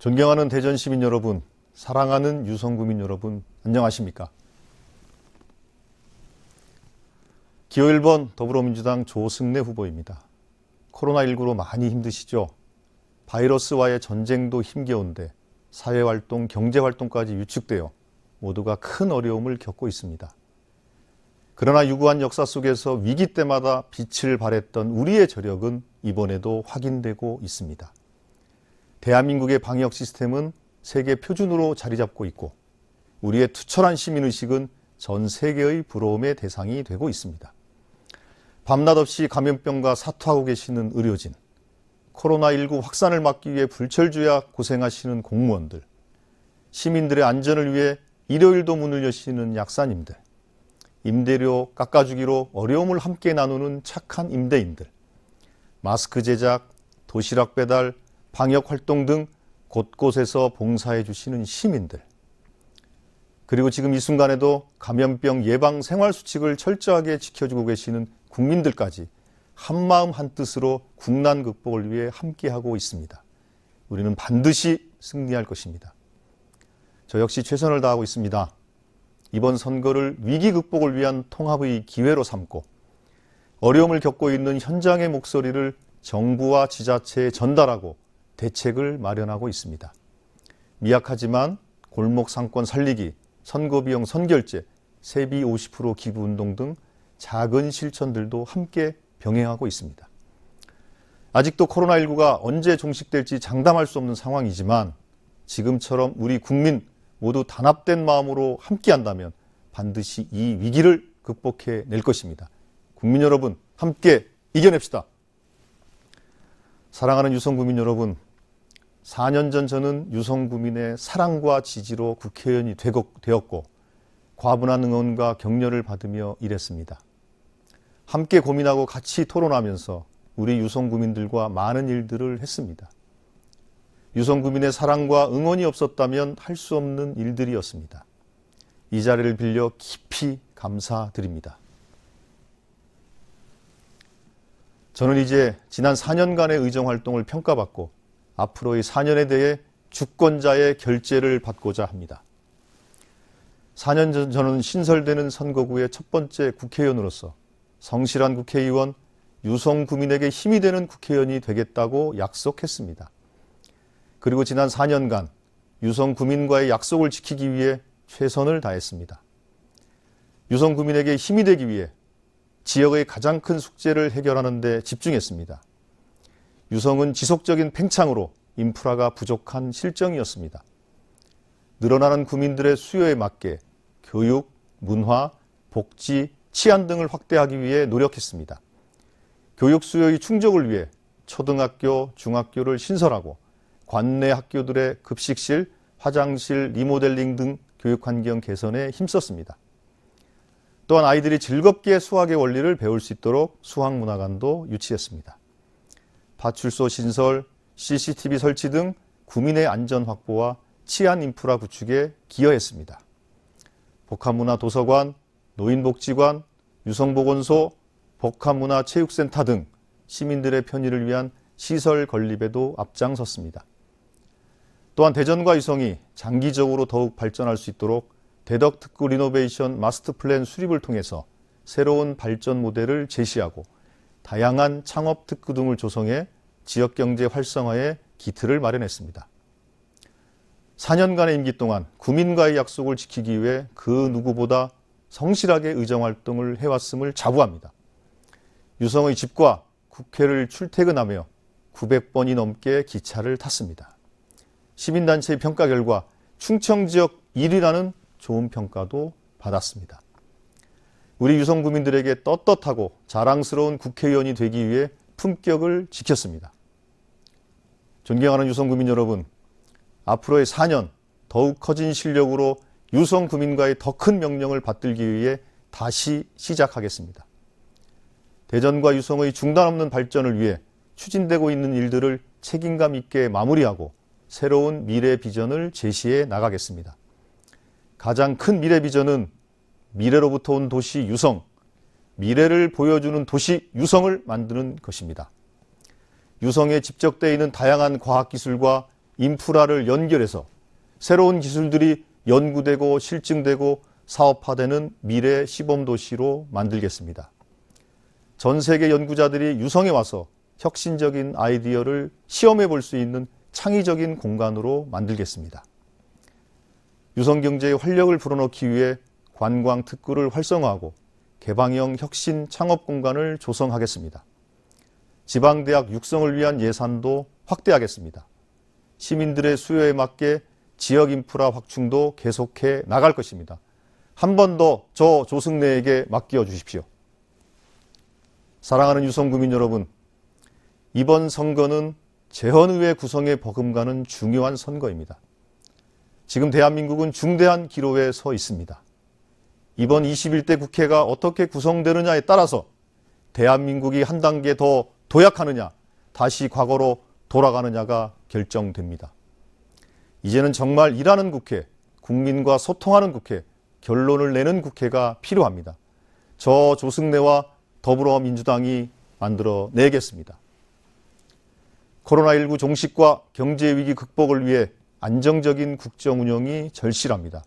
존경하는 대전 시민 여러분, 사랑하는 유성구민 여러분, 안녕하십니까? 기호 1번 더불어민주당 조승래 후보입니다. 코로나19로 많이 힘드시죠? 바이러스와의 전쟁도 힘겨운데 사회활동, 경제활동까지 위축되어 모두가 큰 어려움을 겪고 있습니다. 그러나 유구한 역사 속에서 위기 때마다 빛을 발했던 우리의 저력은 이번에도 확인되고 있습니다. 대한민국의 방역 시스템은 세계 표준으로 자리 잡고 있고 우리의 투철한 시민의식은 전 세계의 부러움의 대상이 되고 있습니다. 밤낮 없이 감염병과 사투하고 계시는 의료진, 코로나19 확산을 막기 위해 불철주야 고생하시는 공무원들, 시민들의 안전을 위해 일요일도 문을 여시는 약사님들, 임대료 깎아주기로 어려움을 함께 나누는 착한 임대인들, 마스크 제작, 도시락 배달, 방역 활동 등 곳곳에서 봉사해 주시는 시민들, 그리고 지금 이 순간에도 감염병 예방 생활수칙을 철저하게 지켜주고 계시는 국민들까지 한마음 한뜻으로 국난 극복을 위해 함께하고 있습니다. 우리는 반드시 승리할 것입니다. 저 역시 최선을 다하고 있습니다. 이번 선거를 위기 극복을 위한 통합의 기회로 삼고 어려움을 겪고 있는 현장의 목소리를 정부와 지자체에 전달하고 대책을 마련하고 있습니다. 미약하지만 골목 상권 살리기, 선거비용 선결제, 세비 50% 기부운동 등 작은 실천들도 함께 병행하고 있습니다. 아직도 코로나19가 언제 종식될지 장담할 수 없는 상황이지만 지금처럼 우리 국민 모두 단합된 마음으로 함께한다면 반드시 이 위기를 극복해낼 것입니다. 국민 여러분, 함께 이겨냅시다. 사랑하는 유성구민 여러분, 4년 전 저는 유성구민의 사랑과 지지로 국회의원이 되었고 과분한 응원과 격려를 받으며 일했습니다. 함께 고민하고 같이 토론하면서 우리 유성구민들과 많은 일들을 했습니다. 유성구민의 사랑과 응원이 없었다면 할 수 없는 일들이었습니다. 이 자리를 빌려 깊이 감사드립니다. 저는 이제 지난 4년간의 의정활동을 평가받고 앞으로의 4년에 대해 주권자의 결재를 받고자 합니다. 4년 전 저는 신설되는 선거구의 첫 번째 국회의원으로서 성실한 국회의원, 유성구민에게 힘이 되는 국회의원이 되겠다고 약속했습니다. 그리고 지난 4년간 유성구민과의 약속을 지키기 위해 최선을 다했습니다. 유성구민에게 힘이 되기 위해 지역의 가장 큰 숙제를 해결하는 데 집중했습니다. 유성은 지속적인 팽창으로 인프라가 부족한 실정이었습니다. 늘어나는 구민들의 수요에 맞게 교육, 문화, 복지, 치안 등을 확대하기 위해 노력했습니다. 교육 수요의 충족을 위해 초등학교, 중학교를 신설하고 관내 학교들의 급식실, 화장실 리모델링 등 교육환경 개선에 힘썼습니다. 또한 아이들이 즐겁게 수학의 원리를 배울 수 있도록 수학문화관도 유치했습니다. 파출소 신설, CCTV 설치 등 구민의 안전 확보와 치안 인프라 구축에 기여했습니다. 복합문화 도서관, 노인복지관, 유성보건소, 복합문화체육센터 등 시민들의 편의를 위한 시설 건립에도 앞장섰습니다. 또한 대전과 유성이 장기적으로 더욱 발전할 수 있도록 대덕특구 리노베이션 마스터플랜 수립을 통해서 새로운 발전 모델을 제시하고 다양한 창업 특구 등을 조성해 지역경제 활성화에 기틀을 마련했습니다. 4년간의 임기 동안 구민과의 약속을 지키기 위해 그 누구보다 성실하게 의정활동을 해왔음을 자부합니다. 유성의 집과 국회를 출퇴근하며 900번이 넘게 기차를 탔습니다. 시민단체의 평가 결과 충청지역 1위라는 좋은 평가도 받았습니다. 우리 유성구민들에게 떳떳하고 자랑스러운 국회의원이 되기 위해 품격을 지켰습니다. 존경하는 유성구민 여러분, 앞으로의 4년 더욱 커진 실력으로 유성구민과의 더 큰 명령을 받들기 위해 다시 시작하겠습니다. 대전과 유성의 중단 없는 발전을 위해 추진되고 있는 일들을 책임감 있게 마무리하고 새로운 미래 비전을 제시해 나가겠습니다. 가장 큰 미래 비전은 미래로부터 온 도시 유성, 미래를 보여주는 도시 유성을 만드는 것입니다. 유성에 집적되어 있는 다양한 과학기술과 인프라를 연결해서 새로운 기술들이 연구되고 실증되고 사업화되는 미래 시범도시로 만들겠습니다. 전 세계 연구자들이 유성에 와서 혁신적인 아이디어를 시험해 볼 수 있는 창의적인 공간으로 만들겠습니다. 유성 경제의 활력을 불어넣기 위해 관광 특구를 활성화하고 개방형 혁신 창업 공간을 조성하겠습니다. 지방대학 육성을 위한 예산도 확대하겠습니다. 시민들의 수요에 맞게 지역 인프라 확충도 계속해 나갈 것입니다. 한 번 더 저 조승래에게 맡겨 주십시오. 사랑하는 유성구민 여러분, 이번 선거는 재헌의회 구성에 버금가는 중요한 선거입니다. 지금 대한민국은 중대한 기로에 서 있습니다. 이번 21대 국회가 어떻게 구성되느냐에 따라서 대한민국이 한 단계 더 도약하느냐, 다시 과거로 돌아가느냐가 결정됩니다. 이제는 정말 일하는 국회, 국민과 소통하는 국회, 결론을 내는 국회가 필요합니다. 저 조승래와 더불어민주당이 만들어내겠습니다. 코로나19 종식과 경제위기 극복을 위해 안정적인 국정 운영이 절실합니다.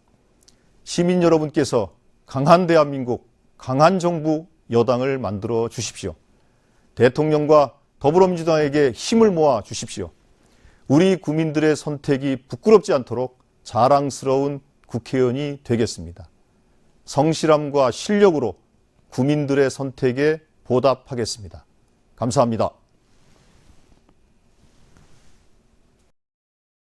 시민 여러분께서 강한 대한민국, 강한 정부 여당을 만들어 주십시오. 대통령과 더불어민주당에게 힘을 모아 주십시오. 우리 국민들의 선택이 부끄럽지 않도록 자랑스러운 국회의원이 되겠습니다. 성실함과 실력으로 국민들의 선택에 보답하겠습니다. 감사합니다.